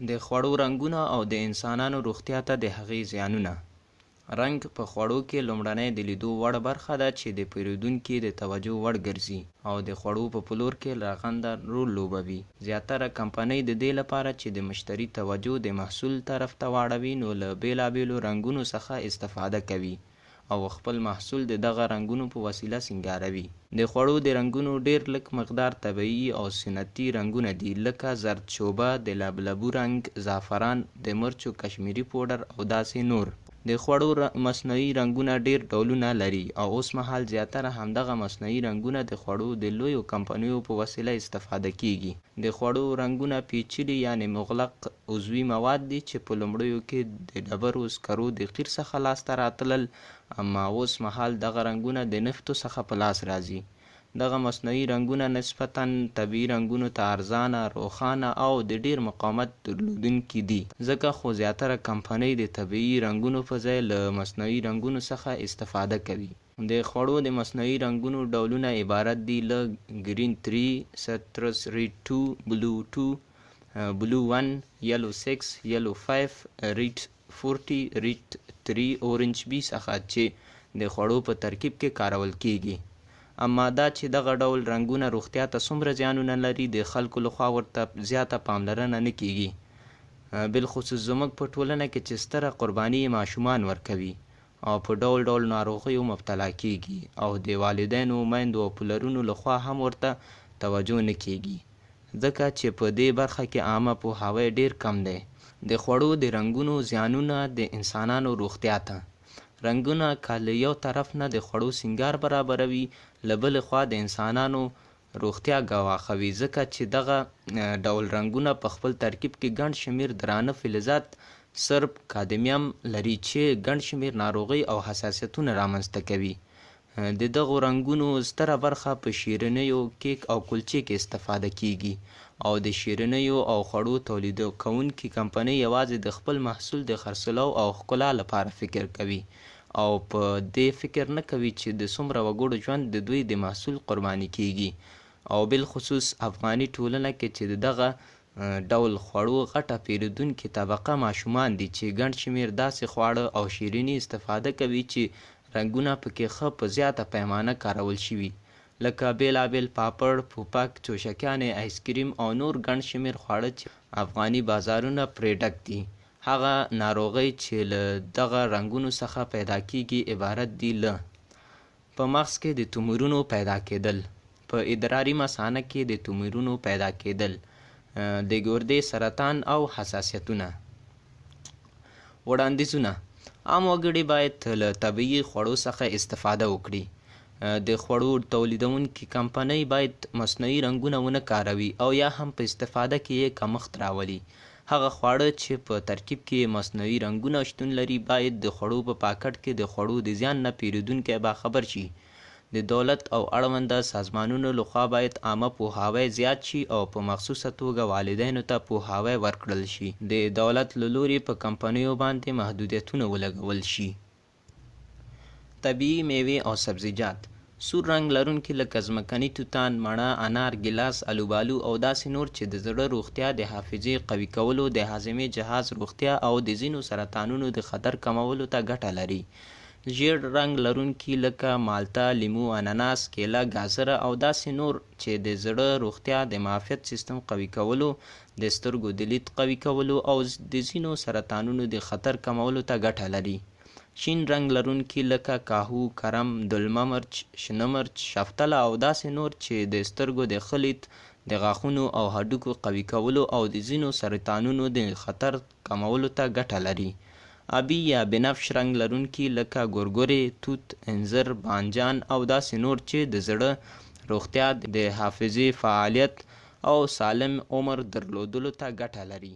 د خوړو رنګونه او د انسانانو روغتیا ته د هغې زیانونه. رنګ په خوړو کې لومړنی د لیدو وړ برخه ده چې د پیرودونکي د توجه وړ ګرځي او د خوړو په پلور کې رغنده رول لوبوي. زیاتره کمپنۍ د دې لپاره چې د مشتری توجه د محصول طرف ته واړوي نو له بیلابیلو رنګونو څخه استفاده کوي او خپل محصول د دغه رنګونو په وسیله سینګاروي. د خوړو د رنګونو ډیر لږ مقدار طبیعي او سنتي رنګونه دي لکه زردچوبه، د لبلبو رنګ، زعفران، د مرچو کشمیري پوډر او داسې نور. د خوړو مصنوعي رنګونه ډیر ډولونه لري او اوس مهال زیاتره همدغه مصنوعي رنګونه د خوړو د لویو کمپنیو په وسیله استفاده کیږي. د خوړو رنګونه پیچلي یعنی مغلق عضوي مواد دي چې په لومړیو کې د ډبرو سکرو د قیر څخه لاسته راتلل، اما اوس مهال دغه رنګونه د نفتو څخه په لاس راځي. دغه مصنوعي رنګونه نسبتاً طبیعي رنګونو ته ارزانه، روښانه او د ډیر مقاومت درلودونکي دي. ځکه خو زیاتره کمپنۍ د طبیعي رنګونو په ځای له مصنوعي رنګونو څخه استفاده کوي. د خوړو د مصنوعي رنګونو ډولونه عبارت دي له ګرین 3، سټرس ریډ 2، بلو 2، بلو 1، یلو 6، یلو 5، ریډ 40، ریډ 3، اورنج بی څخه چې د خوړو په ترکیب کې کارول کیږي. اما دا چې دغه ډول رنګونه روغتیا ته څومره زیانونه لري د خلکو لخوا ورته زیاته پاملرنه نه کیږي. بالخصوص زموږ په ټولنه کې چې ستره قرباني ماشومان ورکوي او په ډول ډول ناروغیو مبتلا کیږي او د والدینو، میندو او پلرونو لخوا هم ورته توجه نه کیږي ځکه چې په دې برخه کې عامه پوهاوی ډیر کم دی. د خوړو د رنګونو زیانونه د انسانانو روغتیا ته. رنګونه که له یو طرف نه د خوړو سینګار برابروي، له بلې خوا د انسانانو روغتیا ګواښوي ځکه چې دغه ډول رنګونه په خپل ترکیب کې ګڼ شمیر درانه فلزات، سرب، کادمیم لري چې ګڼ شمیر ناروغۍ او حساسیتونه رامنځته کوي. د دغو رنګونو ستره برخه په شیرینیو، کیک او کلچې کې استفاده کیږي او د شیرینیو او خوړو تولیدونکي کمپنۍ یوازې د خپل محصول د خرڅلاو او ښکلا لپاره فکر کوي او په دې فکر نه کوي چې د څومره وګړو ژوند د دوی د محصول قرباني کیږي. او بالخصوص افغاني ټولنه کې چې دغه ډول خوړو غټه پیرودونکې طبقه ماشومان دي چې ګڼ شمیر داسې خواړه او شیریني استفاده کوي چې رنګونه پکې ښه په زیاته پیمانه کارول شوي لکه بیلابیل پاپړ، پوپک، چوشکیانې، آیسکریم او نور ګڼ شمیر خواړه چې افغاني بازارونه پرې ډک دي. هغه ناروغۍ چې له دغه رنګونو څخه پیدا کیږي عبارت دي له په مغز کې د تومورونو پیدا کیدل، په ادراري مثانه کې د تومورونو پیدا کیدل، د ګردې سرطان او حساسیتونه. وړاندیزونه: عام وګړي باید له طبیعي خوړو څخه استفاده وکړي. د خوړو تولیدونکي کمپنۍ باید مصنوعي رنګونه ونه کاروي او یا هم په استفاده کې یې کمښت راولي. هغه خواړه چې په ترکیب کې مصنوعي رنګونه شتون لري باید د خوړو په پاکټ کې د خوړو د زیان نه پیرودونکی باخبر شي. د دولت او اړونده سازمانونو لخوا باید عامه پوهاوی زیات شي او په مخصوصه توګه والدینو ته پوهاوی ورکړل شي. د دولت له لوري په کمپنیو باندې محدودیتونه ولګول شي. طبیعي میوې او سبزیجات: سور رنګ لرونکي لکه ځمکني توتان، مڼه، انار، ګیلاس، الوبالو او داسې نور چې د زړه روغتیا، د حافظې قوي کولو، د هاضمې جهاز روغتیا او د ځینو سرطانونو د خطر کمولو ته ګټه لري. ژیړ رنګ لرونکي لکه مالټه، لیمو، اناناس، کیله، ګازره او داسې نور چې د زړه روغتیا، د معافیت سیستم قوي کولو، د سترګو د لید قوي کولو او د ځینو سرطانونو د خطر کمولو ته ګټه لري. شین رنګ لرونکي لکه کاهو، کرم، دلمه مرچ، شنه مرچ، شفتله او داسې نور چې د سترګو د ښه لید، د غاښونو او هډوکو قوي کولو او د ځینو سرطانونو د خطر کمولو ته ګټه لري. آبي یا بنفش رنګ لرونکي لکه ګورګورې، توت، انځر، بانجان او داسې نور چې د زړه روغتیا، د حافظې فعالیت او سالم عمر درلودلو ته ګټه لري.